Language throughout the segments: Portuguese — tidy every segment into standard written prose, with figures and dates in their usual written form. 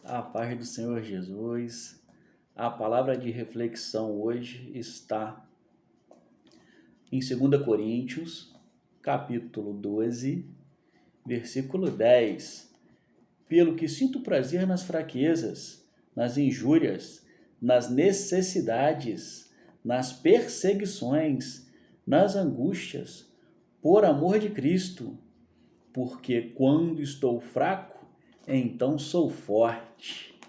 A paz do Senhor Jesus. A palavra de reflexão hoje está em 2 Coríntios, capítulo 12, versículo 10. Pelo que sinto prazer nas fraquezas, nas injúrias, nas necessidades, nas perseguições, nas angústias, por amor de Cristo, porque quando estou fraco, então sou forte.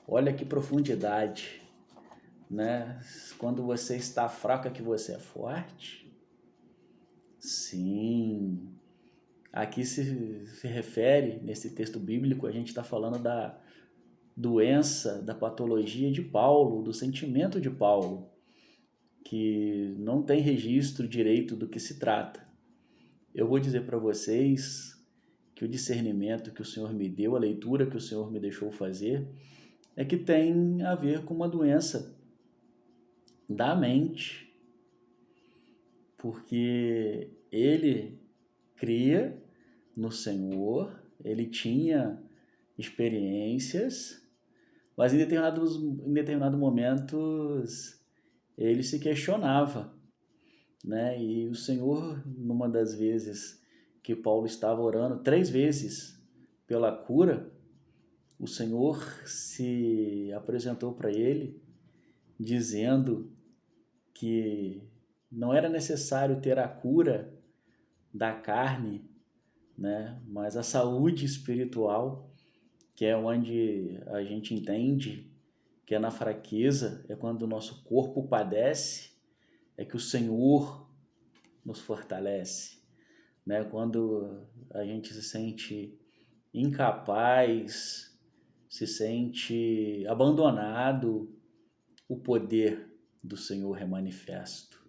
Olha que profundidade, né? Quando você está fraco é que você é forte? Sim. Aqui se refere, nesse texto bíblico, a gente está falando da doença, da patologia de Paulo, do sentimento de Paulo, que não tem registro direito do que se trata. Eu vou dizer para vocês que o discernimento que o Senhor me deu, a leitura que o Senhor me deixou fazer, é que tem a ver com uma doença da mente, porque ele cria no Senhor, ele tinha experiências, mas em determinados momentos ele se questionava, né? E o Senhor, numa das vezes que Paulo estava orando 3 vezes pela cura, o Senhor se apresentou para ele dizendo que não era necessário ter a cura da carne, né? Mas a saúde espiritual, que é onde a gente entende que é na fraqueza, é quando o nosso corpo padece, é que o Senhor nos fortalece, né? Quando a gente se sente incapaz, se sente abandonado, o poder do Senhor é manifesto.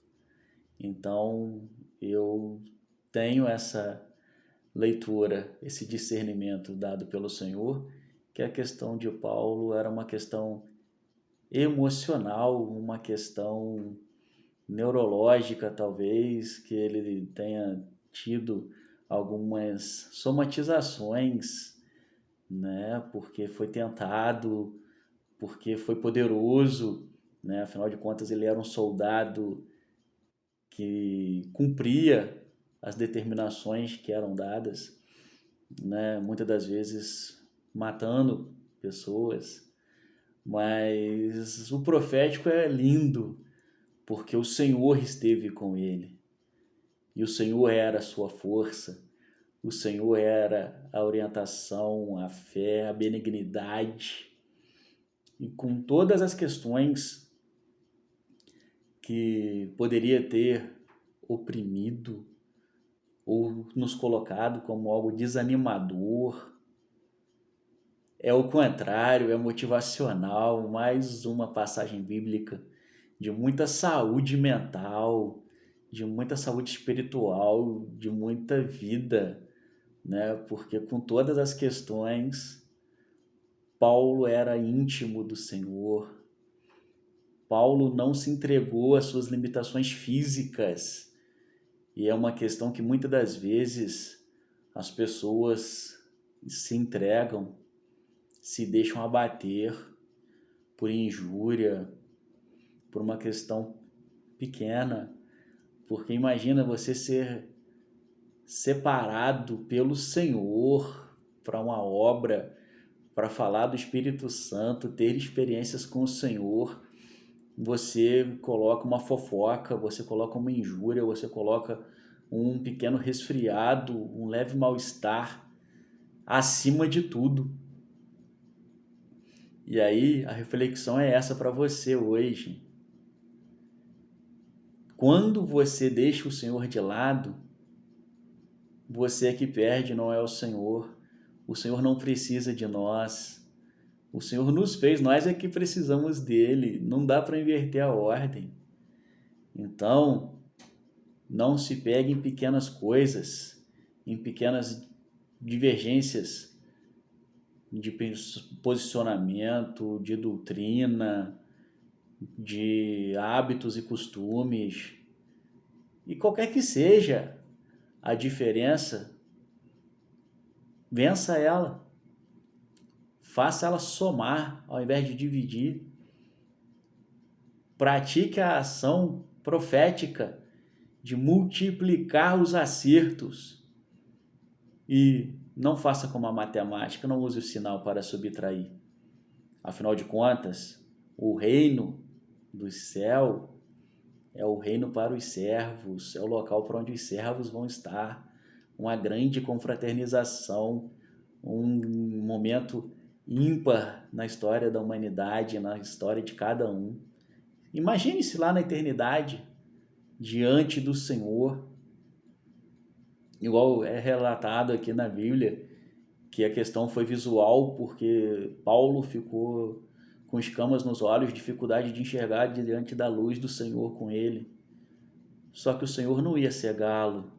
Então, eu tenho essa leitura, esse discernimento dado pelo Senhor, que a questão de Paulo era uma questão emocional, uma questão neurológica, talvez, que ele tenha tido algumas somatizações, né? Porque foi tentado, porque foi poderoso, né? Afinal de contas, ele era um soldado que cumpria as determinações que eram dadas, né? Muitas das vezes matando pessoas, mas o profético é lindo, porque o Senhor esteve com ele, e o Senhor era a sua força, o Senhor era a orientação, a fé, a benignidade, e com todas as questões que poderia ter oprimido ou nos colocado como algo desanimador, é o contrário, é motivacional, mais uma passagem bíblica de muita saúde mental, de muita saúde espiritual, de muita vida, né? Porque com todas as questões, Paulo era íntimo do Senhor. Paulo não se entregou às suas limitações físicas. E é uma questão que muitas das vezes as pessoas se entregam, se deixam abater por injúria, por uma questão pequena, porque imagina você ser separado pelo Senhor para uma obra, para falar do Espírito Santo, ter experiências com o Senhor, você coloca uma fofoca, você coloca uma injúria, você coloca um pequeno resfriado, um leve mal-estar acima de tudo. E aí a reflexão é essa para você hoje. Quando você deixa o Senhor de lado, você é que perde, não é o Senhor. O Senhor não precisa de nós. O Senhor nos fez, nós é que precisamos dele. Não dá para inverter a ordem. Então, não se pegue em pequenas coisas, em pequenas divergências de posicionamento, de doutrina, de hábitos e costumes. E qualquer que seja a diferença, vença ela. faça ela somar ao invés de dividir. Pratique a ação profética de multiplicar os acertos e não faça como a matemática, não use o sinal para subtrair. Afinal de contas, o reino do céu é o reino para os servos, é o local para onde os servos vão estar, uma grande confraternização, um momento ímpar na história da humanidade, na história de cada um. Imagine-se lá na eternidade, diante do Senhor, igual é relatado aqui na Bíblia, que a questão foi visual, porque Paulo ficou com escamas nos olhos, dificuldade de enxergar diante da luz do Senhor com ele. Só que o Senhor não ia cegá-lo,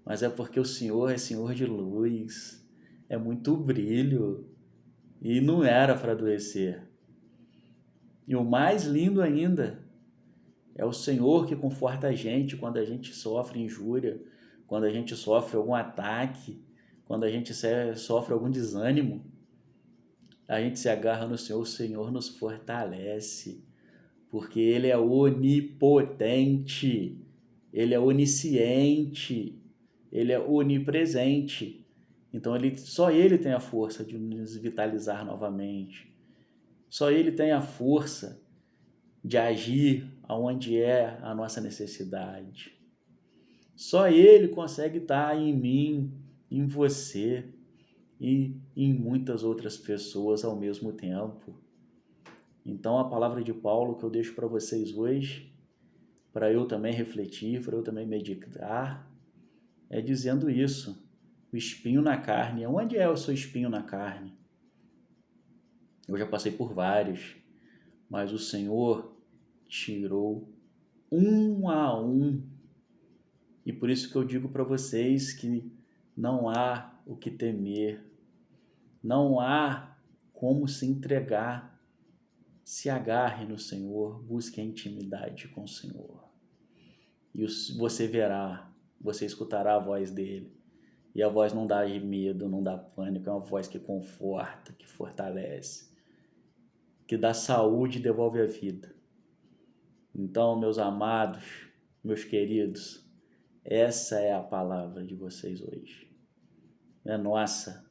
mas é porque o Senhor é Senhor de luz, é muito brilho, e não era para adoecer. E o mais lindo ainda é o Senhor que conforta a gente quando a gente sofre injúria, quando a gente sofre algum ataque, quando a gente sofre algum desânimo. A gente se agarra no Senhor, o Senhor nos fortalece, porque Ele é onipotente, Ele é onisciente, Ele é onipresente. Então só Ele tem a força de nos vitalizar novamente. Só Ele tem a força de agir aonde é a nossa necessidade. Só Ele consegue estar em mim, em você e em muitas outras pessoas ao mesmo tempo. Então a palavra de Paulo que eu deixo para vocês hoje, para eu também refletir, para eu também meditar, é dizendo isso. O espinho na carne. Onde é o seu espinho na carne? Eu já passei por vários, mas o Senhor tirou um a um. E por isso que eu digo para vocês que não há o que temer, não há como se entregar. Se agarre no Senhor, busque a intimidade com o Senhor. E você verá, você escutará a voz dele. E a voz não dá medo, não dá pânico, é uma voz que conforta, que fortalece, que dá saúde e devolve a vida. Então, meus amados, meus queridos, essa é a palavra de vocês hoje. É nossa.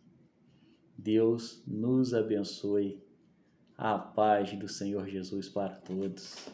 Deus nos abençoe. A paz do Senhor Jesus para todos.